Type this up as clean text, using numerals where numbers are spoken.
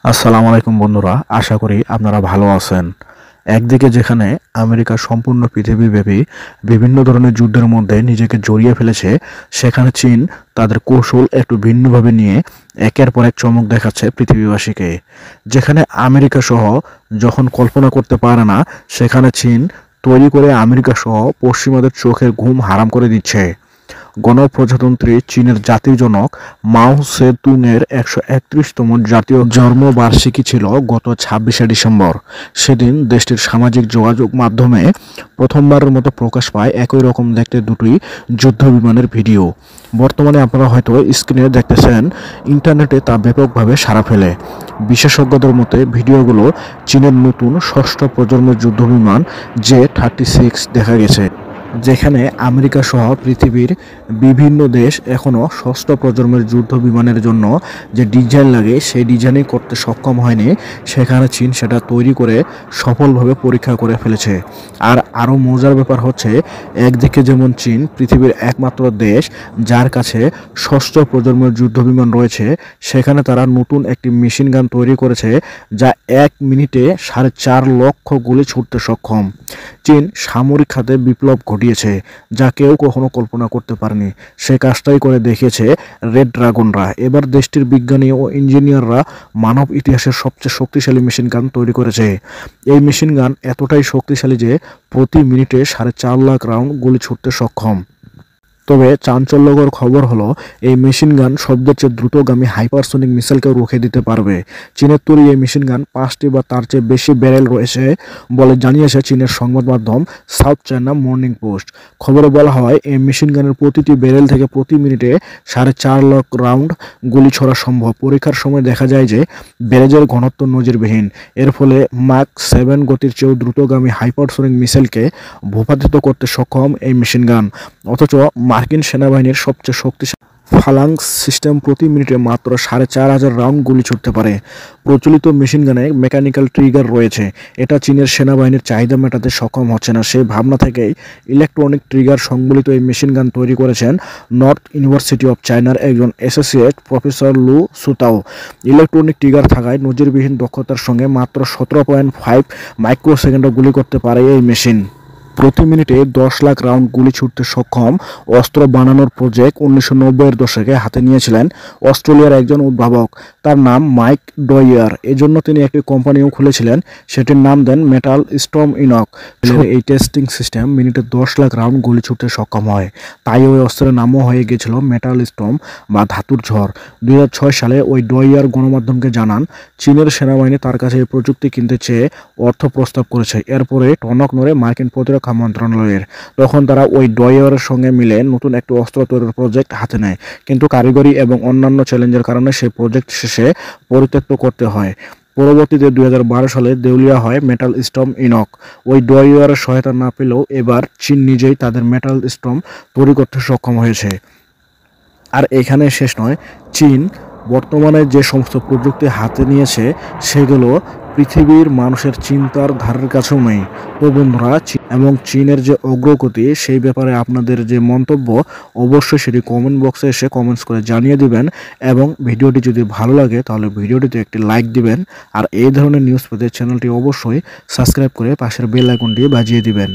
আসসালামু আলাইকুম বন্ধুরা, আশা করি আপনারা ভালো আছেন। একদিকে যেখানে আমেরিকা সম্পূর্ণ পৃথিবীব্যাপী বিভিন্ন ধরনের যুদ্ধের মধ্যে নিজেকে জড়িয়ে ফেলেছে, সেখানে চীন তাদের কৌশল একটু ভিন্নভাবে নিয়ে একের পর এক চমক দেখাচ্ছে পৃথিবীবাসীকে। যেখানে আমেরিকা সহ যখন কল্পনা করতে পারে না, সেখানে চীন তৈরি করে আমেরিকা সহ পশ্চিমাদের চোখের ঘুম হারাম করে দিচ্ছে। গণপ্রজাতন্ত্রী চীনের জাতির জনক মাও সে-তুংয়ের ১৩১তম জাতীয় জন্মবার্ষিকী ছিল গত ২৬শে ডিসেম্বর। সেদিন দেশটির সামাজিক যোগাযোগ মাধ্যমে প্রথমবারের মতো প্রকাশ পায় একই রকম দেখতে দুটি যুদ্ধবিমানের ভিডিও। বর্তমানে আপনারা হয়তো স্ক্রিনে দেখতেছেন, ইন্টারনেটে তা ব্যাপকভাবে সাড়া ফেলে। বিশেষজ্ঞদের মতে ভিডিওগুলো চীনের নতুন ষষ্ঠ প্রজন্মের যুদ্ধবিমান জে-36 দেখা গেছে, যেখানে আমেরিকা সহ পৃথিবীর বিভিন্ন দেশ এখনও ষষ্ঠ প্রজন্মের যুদ্ধ বিমানের জন্য যে ডিজাইন লাগে সেই ডিজাইনই করতে সক্ষম হয়নি, সেখানে চীন সেটা তৈরি করে সফলভাবে পরীক্ষা করে ফেলেছে। আর আরও মজার ব্যাপার হচ্ছে, একদিকে যেমন চীন পৃথিবীর একমাত্র দেশ যার কাছে ষষ্ঠ প্রজন্মের যুদ্ধ বিমান রয়েছে, সেখানে তারা নতুন একটি মেশিন গান তৈরি করেছে যা ১ মিনিটে ৪.৫ লক্ষ গুলি ছুটতে সক্ষম। চীন সামরিক খাতে বিপ্লব ঘটিয়েছে, যা কেউ কখনো কল্পনা করতে পারেনি। সে কাজটাই করে দেখিয়েছে রেড ড্রাগনরা। এবার দেশটির বিজ্ঞানী ও ইঞ্জিনিয়াররা মানব ইতিহাসের সবচেয়ে শক্তিশালী মেশিন গান তৈরি করেছে। এই মেশিন গান এতটাই শক্তিশালী যে প্রতি মিনিটে ৪.৫ লাখ রাউন্ড গুলি ছুটতে সক্ষম। তবে চাঞ্চল্যকর খবর হলো, এই মেশিন গান শব্দের চেয়ে দ্রুতগামী হাইপারসোনিক মিসাইলকেও রুখে দিতে পারবে। চীনের তৈরি এই মেশিন গান ৫টি বা তার চেয়ে বেশি ব্যারেল রয়েছে বলে জানিয়েছে চীনের সংবাদ মাধ্যম সাউথ চায়না মর্নিং পোস্ট। খবরে বলা হয়, এই মেশিন গানের প্রতিটি ব্যারেল থেকে প্রতি মিনিটে ৪.৫ লাখ রাউন্ড গুলি ছোড়া সম্ভব। পরীক্ষার সময় দেখা যায় যে ব্যারেজের ঘনত্ব নজিরবিহীন। এর ফলে মাক 7 গতির চেয়েও দ্রুতগামী হাইপারসোনিক মিসাইলকে ভূপাতিত করতে সক্ষম এই মেশিন গান। অথচ মার্কিন সেনাবাহিনীর সবচেয়ে শক্তিশালী ফালাংস সিস্টেম প্রতি মিনিটে মাত্র ৪,৫০০ রাউন্ড গুলি ছুটতে পারে। প্রচলিত মেশিন গানে মেকানিক্যাল ট্রিগার রয়েছে, এটা চীনের সেনাবাহিনীর চাহিদা মেটাতে সক্ষম হচ্ছে না। সেই ভাবনা থেকেই ইলেকট্রনিক ট্রিগার সংবলিত এই মেশিন গান তৈরি করেছেন নর্থ ইউনিভার্সিটি অফ চায়নার একজন অ্যাসোসিয়েট প্রফেসর লু সুতাও। ইলেকট্রনিক ট্রিগার থাকায় নজিরবিহীন দক্ষতার সঙ্গে মাত্র ১৭.৫ মাইক্রোসেকেন্ডে গুলি করতে পারে এই মেশিন। প্রতি মিনিটে ১০ লাখ রাউন্ড গুলি ছুটতে সক্ষম অস্ত্র বানানোর প্রজেক্ট ১৯৯০-এর দশকে হাতে নিয়েছিলেন অস্ট্রেলিয়ার একজন উদ্ভাবক। তার নাম মাইক ডয়ার। এজন্য তিনি একটি কোম্পানিও খুলেছিলেন, সেটির নাম দেন মেটাল স্টর্ম ইনক। এই টেস্টিং সিস্টেম মিনিটে ১০ লাখ রাউন্ড গুলি ছুটতে সক্ষম হয়, তাই ওই অস্ত্রের নামও হয়ে গিয়েছিল মেটাল স্টর্ম বা ধাতুর ঝড়। ২০০৬ সালে ওই ডয়ার গণমাধ্যমকে জানান, চীনের সেনাবাহিনী তার কাছে এই প্রযুক্তি কিনতে চেয়ে অর্থ প্রস্তাব করেছে। এরপরে টনক নড়ে মার্কিন প্রতিরক্ষা মন্ত্রণালয়ের। তখন তারা ওই ডয়ারের সঙ্গে মিলে নতুন একটি অস্ত্র তৈরির প্রজেক্ট হাতে নেয়, কিন্তু কারিগরি এবং অন্যান্য চ্যালেঞ্জের কারণে সেই প্রজেক্ট শেষে পরিত্যক্ত করতে হয়। পরবর্তীতে ২০১২ সালে দেউলিয়া হয় মেটাল স্টর্ম ইনক। ওই ডয়ারের সহায়তা না পেলেও এবার চীন নিজেই তাদের মেটাল স্টর্ম তৈরি করতে সক্ষম হয়েছে। আর এখানে শেষ নয়, চীন বর্তমানে যে সমস্ত প্রযুক্তি হাতে নিয়েছে সেগুলো পৃথিবীর মানুষের চিন্তার ধারের কাছেও নেই। তো বন্ধুরা, এবং চীনের যে অগ্রগতি সেই ব্যাপারে আপনাদের যে মন্তব্য, অবশ্যই সেটি কমেন্ট বক্সে এসে কমেন্টস করে জানিয়ে দিবেন। এবং ভিডিওটি যদি ভালো লাগে তাহলে ভিডিওটিতে একটি লাইক দিবেন। আর এই ধরনের নিউজ পেতে চ্যানেলটি অবশ্যই সাবস্ক্রাইব করে পাশের বেল আইকনটি বাজিয়ে দিবেন।